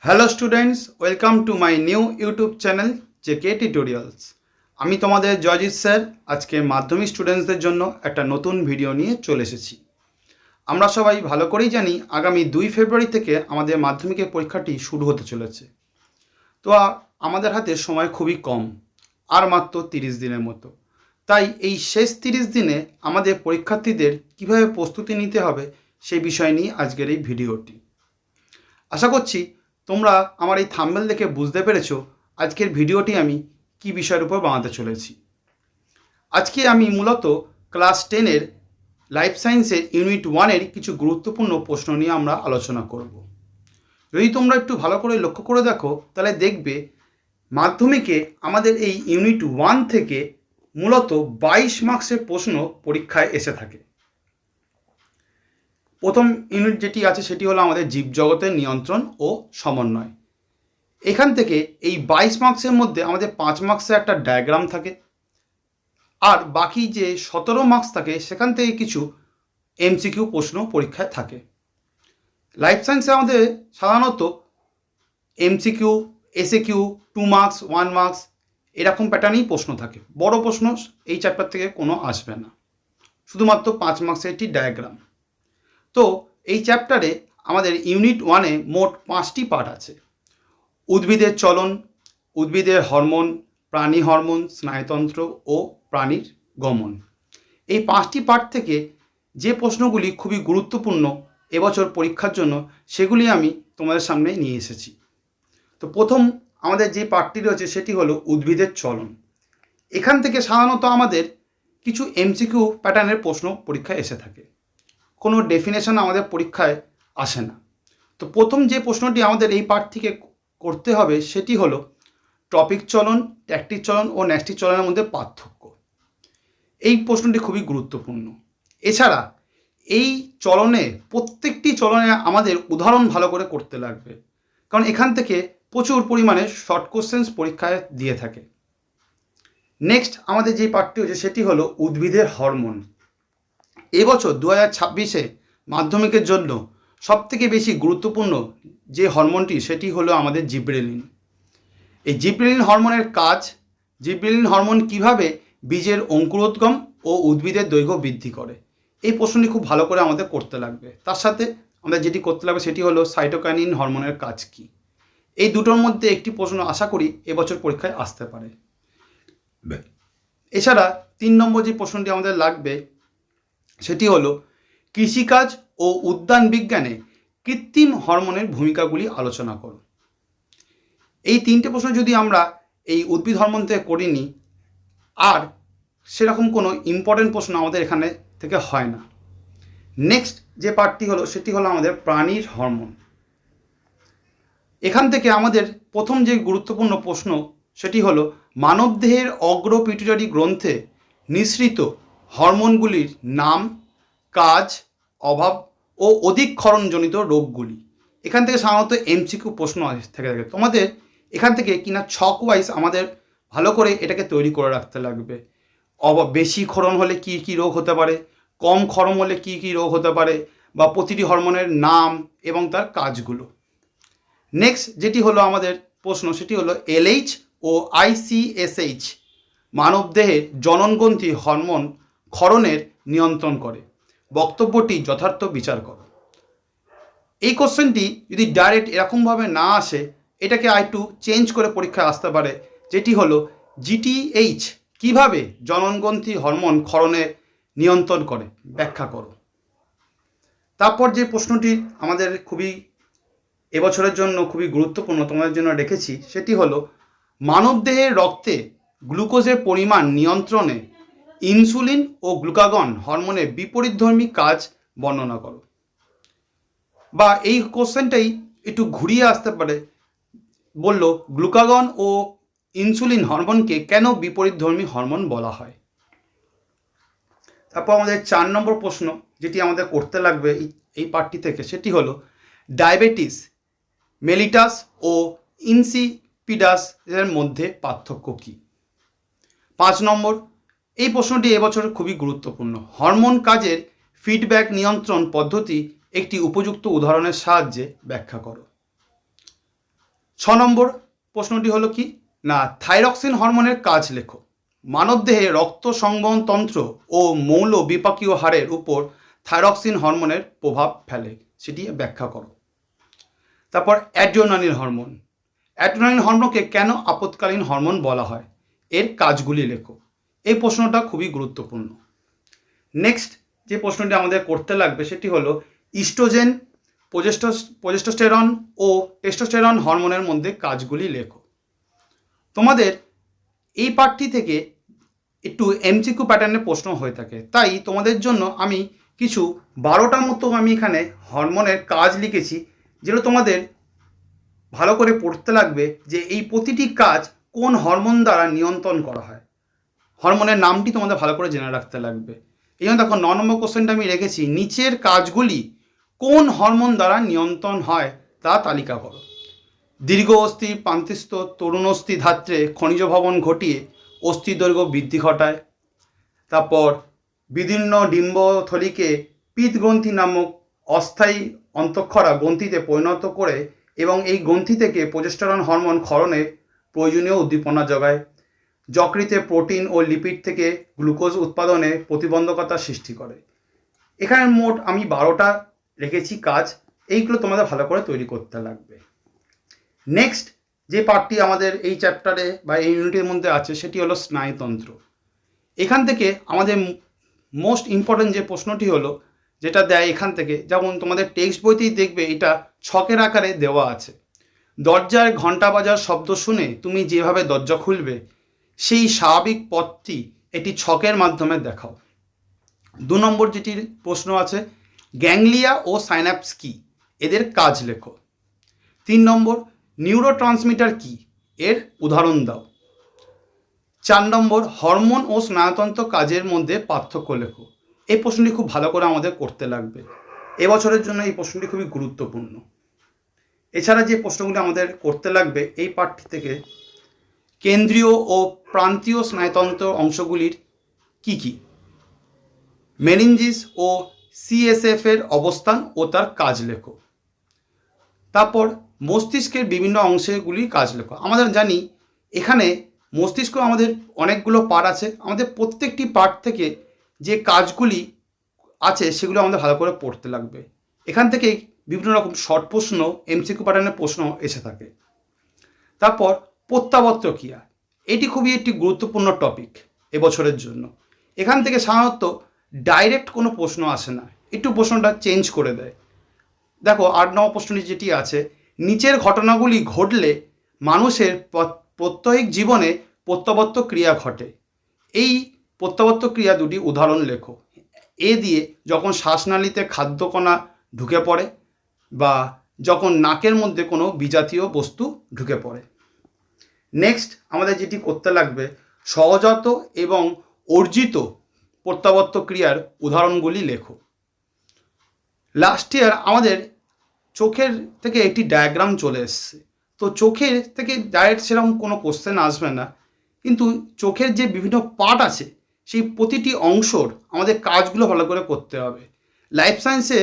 Hello students, welcome to my new YouTube channel JK tutorials. আমি তোমাদের Joyjit sir আজকে মাধ্যমিক স্টুডেন্টসদের জন্য একটা নতুন ভিডিও নিয়ে চলে এসেছি। আমরা সবাই ভালো করেই জানি আগামী 2 ফেব্রুয়ারি থেকে আমাদের মাধ্যমিকের পরীক্ষাটি শুরু হতে চলেছে। তো আমাদের হাতে সময় খুবই কম, আর মাত্র 30 দিনের মতো। তাই এই শেষ 30 দিনে আমাদের পরীক্ষার্থীদের কীভাবে প্রস্তুতি নিতে হবে সেই বিষয় নিয়ে আজকের এই ভিডিওটি। আশা করছি তোমরা আমার এই থাম্বনেল দেখে বুঝতে পেরেছো আজকের ভিডিওটি আমি কি বিষয়ের উপর বানাতে চলেছি। আজকে আমি মূলত ক্লাস 10-এর লাইফ সায়েন্সের ইউনিট 1-এর কিছু গুরুত্বপূর্ণ প্রশ্ন নিয়ে আমরা আলোচনা করব। যদি তোমরা একটু ভালো করে লক্ষ্য করে দেখো তাহলে দেখবে মাধ্যমিকে আমাদের এই ইউনিট 1 থেকে মূলত 22 মার্কসের প্রশ্ন পরীক্ষায় এসে থাকে। প্রথম ইউনিট যেটি আছে সেটি হলো আমাদের জীবজগতের নিয়ন্ত্রণ ও সমন্বয়। এখান থেকে এই 22 মার্কসের মধ্যে আমাদের 5 মার্কসের একটা ডায়াগ্রাম থাকে, আর বাকি যে 17 মার্কস থাকে সেখান থেকে কিছু এমসিকিউ প্রশ্ন পরীক্ষায় থাকে। লাইফ সায়েন্সে আমাদের সাধারণত এমসিকিউ, এসএকিউ, 2 মার্কস, 1 মার্কস এরকম প্যাটার্নেই প্রশ্ন থাকে। বড় প্রশ্ন এই চ্যাপ্টার থেকে কোনো আসবে না, শুধুমাত্র 5 মার্কসের একটি ডায়াগ্রাম। তো এই চ্যাপ্টারে আমাদের ইউনিট 1-এ মোট 5টি পার্ট আছে। উদ্ভিদের চলন, উদ্ভিদের হরমোন, প্রাণী হরমোন, স্নায়ুতন্ত্র ও প্রাণীর গমন। এই 5টি পার্ট থেকে যে প্রশ্নগুলি খুবই গুরুত্বপূর্ণ এবছর পরীক্ষার জন্য সেগুলি আমি তোমাদের সামনে নিয়ে এসেছি। তো প্রথম আমাদের যে পার্টটি রয়েছে সেটি হলো উদ্ভিদের চলন। এখান থেকে সাধারণত আমাদের কিছু এমসিকিউ প্যাটার্নের প্রশ্ন পরীক্ষায় এসে থাকে, কোনো ডেফিনেশন আমাদের পরীক্ষায় আসে না। তো প্রথম যে প্রশ্নটি আমাদের এই পার্ট থেকে করতে হবে সেটি হলো টপিক চলন, ট্যাকটিক চলন ও ন্যষ্টিক চলনের মধ্যে পার্থক্য। এই প্রশ্নটি খুবই গুরুত্বপূর্ণ। এছাড়া এই চলনে প্রত্যেকটি চলনে আমাদের উদাহরণ ভালো করে করতে লাগবে, কারণ এখান থেকে প্রচুর পরিমাণে শর্ট কোশ্চেন্স পরীক্ষায় দিয়ে থাকে। নেক্সট আমাদের যে পার্টটি হচ্ছে সেটি হলো উদ্ভিদের হরমোন। এবছর 2026-এ মাধ্যমিকের জন্য সবথেকে বেশি গুরুত্বপূর্ণ যে হরমোনটি সেটি হলো আমাদের জিব্রেলিন। এই জিব্রেলিন হরমোনের কাজ, জিব্রেলিন হরমোন কিভাবে বীজের অঙ্কুরোদ্গম ও উদ্ভিদের দৈর্ঘ্য বৃদ্ধি করে, এই প্রশ্নটি খুব ভালো করে আমাদের করতে লাগবে। তার সাথে আমাদের যেটি করতে লাগবে সেটি হলো সাইটোকাইনিন হরমোনের কাজ কী। এই দুটোর মধ্যে একটি প্রশ্ন আশা করি এবছর পরীক্ষায় আসতে পারে। এছাড়া 3 নম্বর যে প্রশ্নটি আমাদের লাগবে সেটি হলো কৃষিকাজ ও উদ্যান বিজ্ঞানে কৃত্রিম হরমোনের ভূমিকাগুলি আলোচনা করো। এই 3টে প্রশ্ন যদি আমরা এই উদ্ভিদ হরমোন থেকে করিনি, আর সেরকম কোনো ইম্পর্টেন্ট প্রশ্ন আমাদের এখানে থেকে হয় না। নেক্সট যে পার্টটি হলো সেটি হলো আমাদের প্রাণীর হরমোন। এখান থেকে আমাদের প্রথম যে গুরুত্বপূর্ণ প্রশ্ন সেটি হলো মানবদেহের অগ্র পিটুইটারি গ্রন্থে নিঃসৃত হরমোনগুলির নাম, কাজ, অভাব ও অধিক্ষরণজনিত রোগগুলি। এখান থেকে সাধারণত এমসিকিউ প্রশ্ন থেকে থাকে। তোমাদের এখান থেকে কিনা ছক ওয়াইজ আমাদের ভালো করে এটাকে তৈরি করে রাখতে লাগবে। বেশি ক্ষরণ হলে কী কী রোগ হতে পারে, কম ক্ষরণ হলে কী কী রোগ হতে পারে, বা প্রতিটি হরমোনের নাম এবং তার কাজগুলো। নেক্সট যেটি হলো আমাদের প্রশ্ন সেটি হলো এলএইচ ও আইসিএসএইচ মানবদেহে জননগ্রন্থি হরমোন ক্ষরণের নিয়ন্ত্রণ করে, বক্তব্যটি যথার্থ বিচার করো। এই কোশ্চেনটি যদি ডাইরেক্ট এরকমভাবে না আসে, এটাকে আরেকটু চেঞ্জ করে পরীক্ষায় আসতে পারে, যেটি হলো জিটিএইচ কিভাবে জননগ্রন্থি হরমোন ক্ষরণে নিয়ন্ত্রণ করে, ব্যাখ্যা করো। তারপর যে প্রশ্নটি আমাদের খুবই এবছরের জন্য খুবই গুরুত্বপূর্ণ তোমাদের জন্য রেখেছি সেটি হলো মানবদেহের রক্তে গ্লুকোজের পরিমাণ নিয়ন্ত্রণে ইনসুলিন ও গ্লুকাগন হরমোনের বিপরীতধর্মী কাজ বর্ণনা করো। বা এই কোশ্চেনটাই একটু ঘুরিয়ে আসতে পারে, বলল গ্লুকাগন ও ইনসুলিন হরমোনকে কেন বিপরীতধর্মী হরমোন বলা হয়। তারপর আমাদের 4 নম্বর প্রশ্ন যেটি আমাদের করতে লাগবে এই পার্টটি থেকে সেটি হলো ডায়াবেটিস মেলিটাস ও ইনসিপিডাস এর মধ্যে পার্থক্য কী। 5 নম্বর এই প্রশ্নটি এবছর খুবই গুরুত্বপূর্ণ। হরমোন কাজের ফিডব্যাক নিয়ন্ত্রণ পদ্ধতি একটি উপযুক্ত উদাহরণের সাহায্যে ব্যাখ্যা করো। নম্বর প্রশ্নটি হলো কি না, থাইরক্সিন হরমোনের কাজ লেখো। মানবদেহে রক্ত সংবহন তন্ত্র ও মৌল বিপাকীয় হারের উপর থাইরক্সিন হরমোনের প্রভাব ফেলে, সেটি ব্যাখ্যা করো। তারপর অ্যাড্রিনালিন হরমোন। অ্যাড্রিনালিন হরমোনকে কেন আপৎকালীন হরমোন বলা হয়, এর কাজগুলি লেখো। এই প্রশ্নটা খুবই গুরুত্বপূর্ণ। নেক্সট যে প্রশ্নটি আমাদের করতে লাগবে সেটি হলো ইস্ট্রোজেন, প্রজেস্টেরন ও টেস্টোস্টেরন হরমোনের মধ্যে কাজগুলি লেখো। তোমাদের এই পার্টটি থেকে একটু এমসিকিউ প্যাটার্নে প্রশ্ন হয়ে থাকে, তাই তোমাদের জন্য আমি কিছু 12টা মতো আমি এখানে হরমোনের কাজ লিখেছি, যেগুলো তোমাদের ভালো করে পড়তে লাগবে যে এই প্রতিটি কাজ কোন হরমোন দ্বারা নিয়ন্ত্রণ করা হয়। হরমোনের নামটি তোমাদের ভালো করে জেনে রাখতে লাগবে। এই জন্য দেখো 9 নম্বর কোশ্চেনটা আমি রেখেছি, নিচের কাজগুলি কোন হরমোন দ্বারা নিয়ন্ত্রণ হয় তা তালিকা করো। দীর্ঘ অস্থি প্রান্তিস্থ তরুণ অস্থি ধাত্রে খনিজ ভবন ঘটিয়ে অস্থি দৈর্ঘ্য বৃদ্ধি ঘটায়। তারপর বিদীর্ণ ডিম্বথলিকে পিত্তগ্রন্থি নামক অস্থায়ী অন্তঃক্ষরা গ্রন্থিতে পরিণত করে এবং এই গ্রন্থি থেকে প্রজেস্টেরন হরমোন ক্ষরণে প্রয়োজনীয় উদ্দীপনা যোগায়। যকৃতে প্রোটিন ও লিপিড থেকে গ্লুকোজ উৎপাদনে প্রতিবন্ধকতা সৃষ্টি করে। এখানে মোট আমি 12টা রেখেছি কাজ, এইগুলো তোমাদের ভালো করে তৈরি করতে লাগবে। নেক্সট যে পার্টটি আমাদের এই চ্যাপ্টারে বা এই ইউনিটের মধ্যে আছে সেটি হলো স্নায়ুতন্ত্র। এখান থেকে আমাদের মোস্ট ইম্পর্টেন্ট যে প্রশ্নটি হলো যেটা দেয় এখান থেকে, যেমন তোমাদের টেক্সট বইতেই দেখবে এটা ছকের আকারে দেওয়া আছে। দরজার ঘণ্টা বাজার শব্দ শুনে তুমি যেভাবে দরজা খুলবে সেই স্বাভাবিক পথটি এটি ছকের মাধ্যমে দেখাও। 2 নম্বর যেটির প্রশ্ন আছে, গ্যাংলিয়া ও সাইন্যাপস কি, এদের কাজ লেখো। 3 নম্বর, নিউরোট্রান্সমিটার কি, এর উদাহরণ দাও। 4 নম্বর, হরমোন ও স্নায়ুতন্ত্র কাজের মধ্যে পার্থক্য লেখো। এই প্রশ্নটি খুব ভালো করে আমাদের করতে লাগবে, এবছরের জন্য এই প্রশ্নটি খুবই গুরুত্বপূর্ণ। এছাড়া যে প্রশ্নগুলি আমাদের করতে লাগবে এই পাঠটি থেকে, কেন্দ্রীয় ও প্রান্তীয় স্নায়ুতন্ত্র অংশগুলির কি কি, মেনিনজিস ও সিএসএফ এর অবস্থান ও তার কাজ লেখো। তারপর মস্তিষ্কের বিভিন্ন অংশগুলির কাজ লেখো। আমাদের জানি এখানে মস্তিষ্ক আমাদের অনেকগুলো পার্ট আছে, আমাদের প্রত্যেকটি পার্ট থেকে যে কাজগুলি আছে সেগুলো আমাদের ভালো করে পড়তে লাগবে। এখান থেকে বিভিন্ন রকম শর্ট প্রশ্ন, এমসিকিউ প্যাটার্নের প্রশ্ন এসে থাকে। তারপর প্রত্যাবর্ত ক্রিয়া, এটি খুবই একটি গুরুত্বপূর্ণ টপিক এবছরের জন্য। এখান থেকে সাধারণত ডাইরেক্ট কোনো প্রশ্ন আসে না, একটু প্রশ্নটা চেঞ্জ করে দেয়। দেখো 8 নম্বর প্রশ্নটি যেটি আছে, নিচের ঘটনাগুলি ঘটলে মানুষের প্রত্যহিক জীবনে প্রত্যাবর্ত ক্রিয়া ঘটে। এই প্রত্যাবর্ত ক্রিয়া দুটি উদাহরণ লেখো। এ দিয়ে যখন শ্বাসনালীতে খাদ্যকণা ঢুকে পড়ে বা যখন নাকের মধ্যে কোনো বিজাতীয় বস্তু ঢুকে পড়ে। নেক্সট আমাদের যেটি করতে লাগবে, সহজাত এবং অর্জিত প্রত্যাবর্ত ক্রিয়ার উদাহরণগুলি লেখো। লাস্ট ইয়ার আমাদের চোখের থেকে একটি ডায়াগ্রাম চলে এসছে, তো চোখের থেকে ডাইরেক্ট সেরকম কোনো কোশ্চেন আসবে না, কিন্তু চোখের যে বিভিন্ন পার্ট আছে সেই প্রতিটি অংশর আমাদের কাজগুলো ভালো করে করতে হবে। লাইফ সায়েন্সে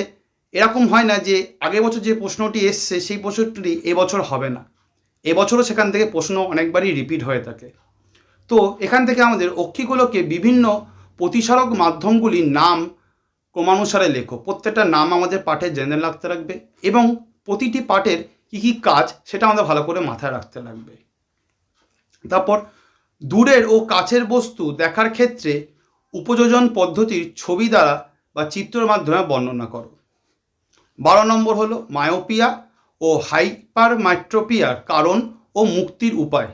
এরকম হয় না যে আগের বছর যে প্রশ্নটি এসছে সেই প্রশ্নটি এবছর হবে না, এবছরও সেখান থেকে প্রশ্ন অনেকবারই রিপিট হয়ে থাকে। তো এখান থেকে আমাদের অক্ষিগুলোকে বিভিন্ন প্রতিসারক মাধ্যমগুলির নাম ক্রমানুসারে লেখো। প্রত্যেকটা নাম আমাদের পাঠে জেনে রাখতে লাগবে এবং প্রতিটি পাঠের কী কী কাজ সেটা আমাদের ভালো করে মাথায় রাখতে লাগবে। তারপর দূরের ও কাছের বস্তু দেখার ক্ষেত্রে উপযোজন পদ্ধতির ছবি দ্বারা বা চিত্রের মাধ্যমে বর্ণনা করো। 12 নম্বর হলো মায়োপিয়া ও হাইপারমেট্রোপিয়ার কারণ ও মুক্তির উপায়।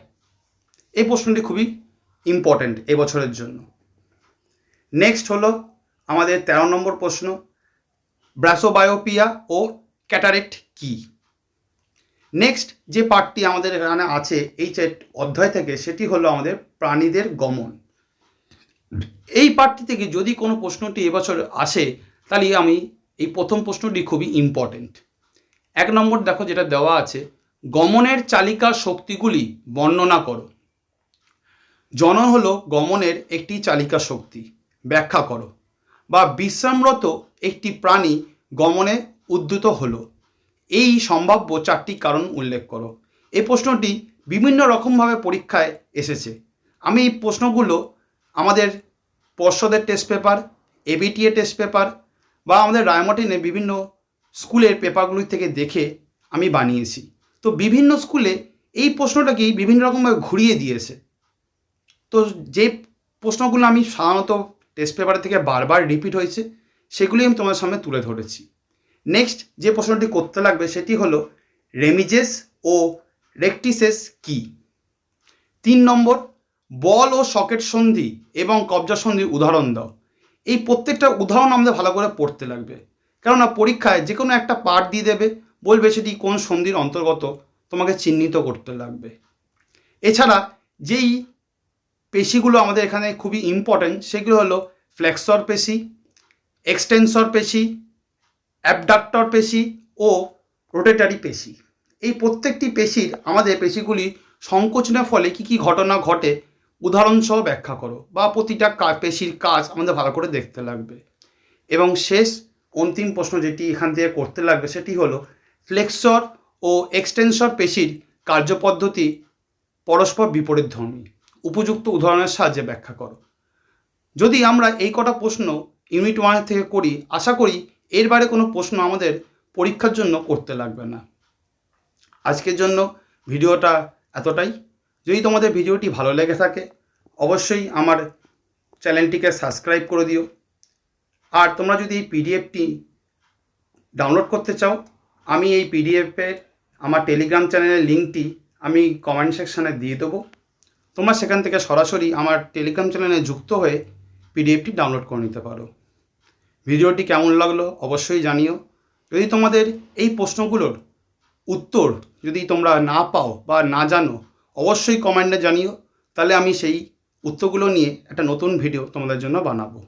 এই প্রশ্নটি খুবই ইম্পর্ট্যান্ট এবছরের জন্য। নেক্সট হলো আমাদের 13 নম্বর প্রশ্ন, ব্রাসোবায়োপিয়া ও ক্যাটারেক্ট কি। নেক্সট যে পার্টটি আমাদের এখানে আছে এই অধ্যায় থেকে সেটি হলো আমাদের প্রাণীদের গমন। এই পার্টটি থেকে যদি কোনো প্রশ্নটি এবছর আসে তাহলে আমি এই প্রথম প্রশ্নটি খুবই ইম্পর্টেন্ট। 1 নম্বর দেখো যেটা দেওয়া আছে, গমনের চালিকা শক্তিগুলি বর্ণনা করো। জনন হলো গমনের একটি চালিকা শক্তি, ব্যাখ্যা করো। বা বিশ্রামরত একটি প্রাণী গমনে উদ্যত হলো, এই সম্ভাব্য 4টি কারণ উল্লেখ করো। এই প্রশ্নটি বিভিন্ন রকমভাবে পরীক্ষায় এসেছে। আমি এই প্রশ্নগুলো আমাদের পর্ষদের test paper, ABTA test paper বা আমাদের রায়মার্টিনে বিভিন্ন স্কুলের পেপারগুলি থেকে দেখে আমি বানিয়েছি। তো বিভিন্ন স্কুলে এই প্রশ্নটাকেই বিভিন্ন রকমভাবে ঘুরিয়ে দিয়েছে। তো যে প্রশ্নগুলো আমি সাধারণত টেস্ট পেপার থেকে বারবার রিপিট হয়েছে সেগুলি আমি তোমার সামনে তুলে ধরেছি। নেক্সট যে প্রশ্নটি করতে লাগবে সেটি হলো রেমিজেস ও রেকটিসেস কি। 3 নম্বর, বল ও সকেট সন্ধি এবং কবজা সন্ধির উদাহরণ দাও। এই প্রত্যেকটা উদাহরণ আমাদের ভালো করে পড়তে লাগবে, কেননা পরীক্ষায় যে কোনো একটা পার্ট দিয়ে দেবে, বলবে সেটি কোন সন্ধির অন্তর্গত, তোমাকে চিহ্নিত করতে লাগবে। এছাড়া যেই পেশিগুলো আমাদের এখানে খুবই ইম্পর্টেন্ট সেগুলো হলো ফ্লেক্সর পেশি, এক্সটেন্সর পেশি, অ্যাবডাক্টর পেশি ও রোটেটারি পেশি। এই প্রত্যেকটি পেশির আমাদের পেশিগুলি সংকোচনের ফলে কী কী ঘটনা ঘটে উদাহরণসহ ব্যাখ্যা করো, বা প্রতিটা পেশির কাজ আমাদের ভালো করে দেখতে লাগবে। এবং শেষ অন্তিম প্রশ্ন যেটি এখান থেকে করতে লাগবে সেটি হলো ফ্লেক্সর ও এক্সটেন্সর পেশির কার্যপদ্ধতি পরস্পর বিপরীতধর্মী, উপযুক্ত উদাহরণের সাহায্যে ব্যাখ্যা করো। যদি আমরা এই কটা প্রশ্ন ইউনিট 1 থেকে করি, আশা করি এর বাইরে কোনো প্রশ্ন আমাদের পরীক্ষার জন্য করতে লাগবে না। আজকের জন্য ভিডিওটা এতটাই। যদি তোমাদের ভিডিওটি ভালো লেগে থাকে অবশ্যই আমার চ্যানেলটিকে সাবস্ক্রাইব করে দিও। আর তোমরা যদি এই পিডিএফটি ডাউনলোড করতে চাও, আমি এই পিডিএফের আমার টেলিগ্রাম চ্যানেলের লিঙ্কটি আমি কমেন্ট সেকশানে দিয়ে দেবো। তোমরা সেখান থেকে সরাসরি আমার টেলিগ্রাম চ্যানেলে যুক্ত হয়ে পিডিএফটি ডাউনলোড করে নিতে পারো। ভিডিওটি কেমন লাগলো অবশ্যই জানিও। যদি তোমাদের এই প্রশ্নগুলোর উত্তর যদি তোমরা না পাও বা না জানো অবশ্যই কমেন্টে জানিও, তাহলে আমি সেই উত্তরগুলো নিয়ে একটা নতুন ভিডিও তোমাদের জন্য বানাবো।